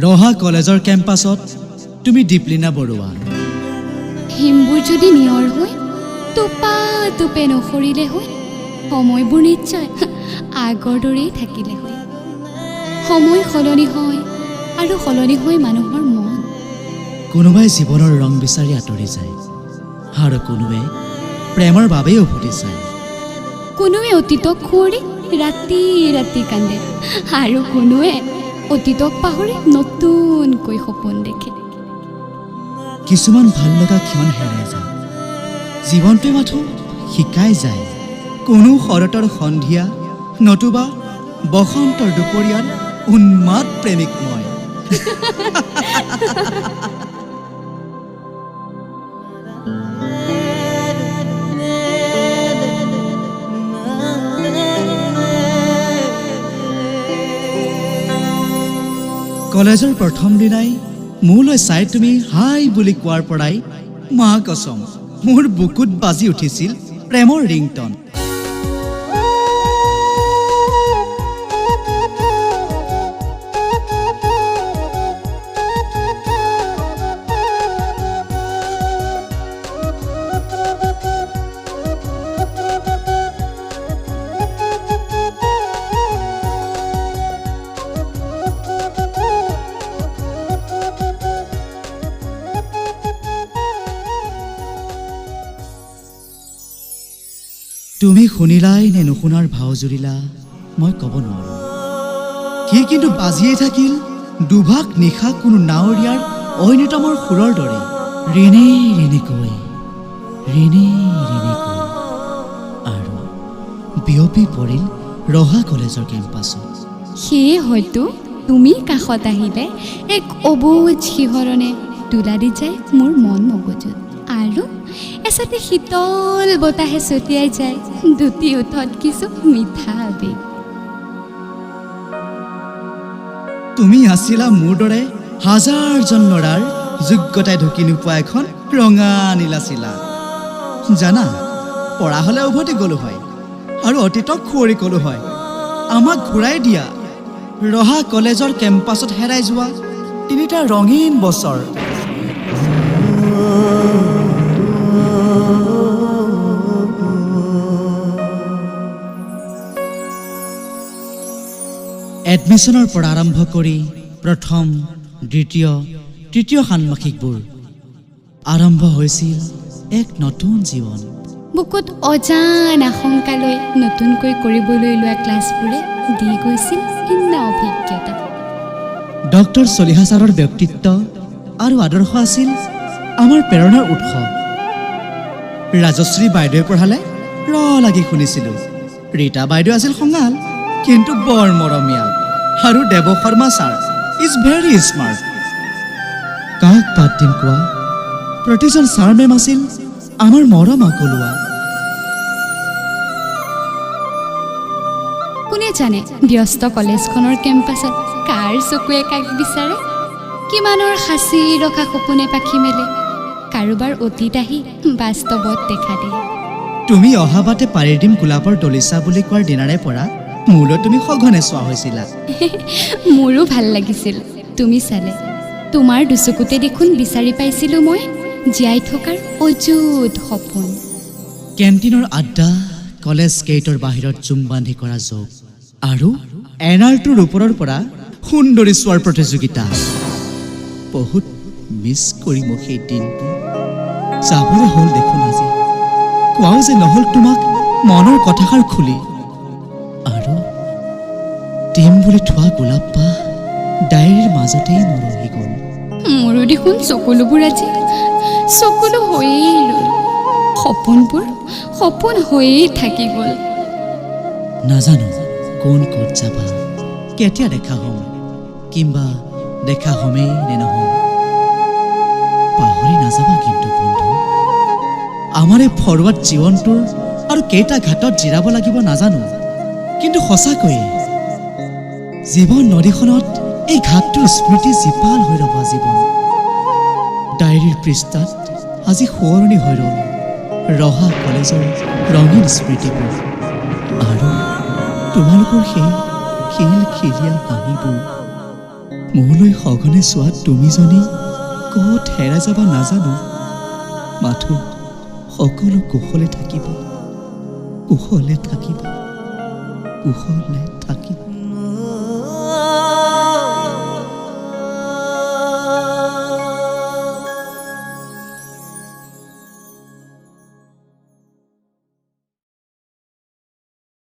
ৰহা কলেজৰ কেম্পাছত তুমি দীপলিনা বৰুৱা। হিমবোৰ যদি নিয়ৰ হৈ টোপা টোপে নসৰিলে হৈ, সময়বোৰ নিশ্চয় আগৰ দৰেই থাকিলে হৈ। সময় সলনি হয় আৰু সলনি হয় মানুহৰ মন। কোনোবাই জীৱনৰ ৰং বিচাৰি আঁতৰি যায় আৰু কোনোৱে প্ৰেমৰ বাবেই উভতি যায়। কোনোৱে অতীতক খুঁৱৰি ৰাতি ৰাতি কান্দে আৰু কোনোৱে অতীতক পাহৰি নতুনকৈ সপোন দেখে। কিছুমান ভাল লগা ক্ষণ হেৰাই যায়, জীৱনটোৱে মাথো শিকাই যায়। কোনো শৰতৰ সন্ধিয়া নতুবা বসন্তৰ দুপৰীয়াৰ উন্মাদ প্ৰেমিক মই। কলেজৰ প্ৰথম দিনাই মোলৈ চাই তুমি হাই বুলি কোৱাৰ পৰাই মা কছম মোৰ বুকুত বাজি উঠিছিল প্ৰেমৰ ৰিংটন। তুমি শুনিলাই নে নুশুনাৰ ভাও জুৰিলা মই ক'ব নোৱাৰো। সি কিন্তু বাজিয়েই থাকিল দুভাগ নিশা কোনো নাৱৰীয়াৰ ঐনিতমৰ সুৰৰ দৰে। ৰিণে ৰিণিকৈ ৰিণে ৰিণিকৈ আৰু বিয়পি পৰিল ৰহা কলেজৰ কেম্পাছত। সেয়ে হয়তো তুমি কাষত আহিলে এক অবুজ শিহৰণে তোলা দি যায় মোৰ মন মগজুত, আৰু এচাতে শীতল বতাহে ছটিয়াই যায় দুটি ওঠত কিছু মিঠা আবেগ। তুমি আছিলা মোৰ দৰে হাজাৰজন ল'ৰাৰ যোগ্যতাই ঢুকি নোপোৱা এখন ৰঙা নীলা চিলা। জানা, পৰা হ'লে উভতি গ'লো হয় আৰু অতীতক খুঁৱৰি ক'লো হয়, আমাক ঘূৰাই দিয়া ৰহা কলেজৰ কেম্পাছত হেৰাই যোৱা 3টা ৰঙীন বছৰ। এডমিশ্যনৰ পৰা আৰম্ভ কৰি প্ৰথম, দ্বিতীয়, তৃতীয় ষান্মাসিকবোৰ আৰম্ভ হৈছিল এক নতুন জীৱন। বুকুত অজান আশংকালৈ নতুনকৈ কৰিবলৈ লোৱা ক্লাছবোৰে দি গৈছিল ভিন্ন অভিজ্ঞতা। ডক্টৰ চলিহা ছাৰৰ ব্যক্তিত্ব আৰু আদৰ্শ আছিল আমাৰ প্ৰেৰণাৰ উৎস। ৰাজশ্ৰী বাইদেৱে পঢ়ালে লাগি শুনিছিলোঁ। ৰীতা বাইদেউ আছিল খঙাল কিন্তু বৰ মৰমীয়াল, আৰু Dev Sharma sir is very smart. কাক বাদ দিম কোৱা, প্ৰতিজন ছাৰ মেম আছিল আমাৰ মৰম আকলোৱা। কোনে জানে ব্যস্ত কলেজখনৰ কেম্পাছত কাৰ চকুৱে কাক বিচাৰে, কিমানৰ সাঁচি ৰখা সপোনে পাখি মেলে, কাৰোবাৰ অতীত আহি বাস্তৱত দেখা দিয়ে। তুমি অহা বাটে পাৰি দিম গোলাপৰ দলিচা বুলি কোৱাৰ দিনাৰে পৰা মোলৈ তুমি সঘনে চোৱা হৈছিলা। মোৰো ভাল লাগিছিল তুমি চালে। তোমাৰ দুচকুতে দেখোন বিচাৰি পাইছিলোঁ মই জীয়াই থকাৰ অযুত সপোন। কেণ্টিনৰ আড্ডা, কলেজ গেটৰ বাহিৰত জুম বান্ধি কৰা যোগ, আৰু এনাৰটোৰ ওপৰৰ পৰা সুন্দৰী চোৱাৰ প্ৰতিযোগিতা। বহুত মিছ কৰি মোক সেই দিনটো যাবলৈ হ'ল দেখোন আজি। কোৱাও যে নহ'ল তোমাক মনৰ কথাষাৰ খুলি, আৰু দিম বুলি থোৱা গোলাপা ডায়েৰীৰ মাজতেই নৰহি গ'ল। মোৰো দেখোন চকুলোবোৰ আজি চকুলো হৈয়েই ৰ'ল, সপোনবোৰ সপোন হৈয়েই থাকি গ'ল। নাজানো কোন ক'ত যাবা, কেতিয়া দেখা হ'ম, কিম্বা দেখা হ'মেই নে নহ'ম। পাহৰি নাযাবা কিন্তু বন্ধু, আমাৰ এই ফৰৱাৰ্ড জীৱনটোৰ আৰু কেইটা ঘাটত জিৰাব লাগিব নাজানো, কিন্তু সঁচাকৈয়ে জীৱন নদীখনত এই ঘাটটোৰ স্মৃতি জীপাল হৈ ৰ'বা জীৱন। ডায়েৰীৰ পৃষ্ঠাত আজি সোঁৱৰণি হৈ ৰ'ল ৰহা কলেজৰ ৰঙীন স্মৃতিবোৰ, আৰু তোমালোকৰ সেই খিলখিলীয়া হাঁহিবোৰ। মোলৈ সঘনে চোৱা তুমিজনী ক'ত হেৰাই যাবা নাজানো, মাথো সকলো কুশলে থাকিব, কুশলে থাকিব, কুশলে থাকিব।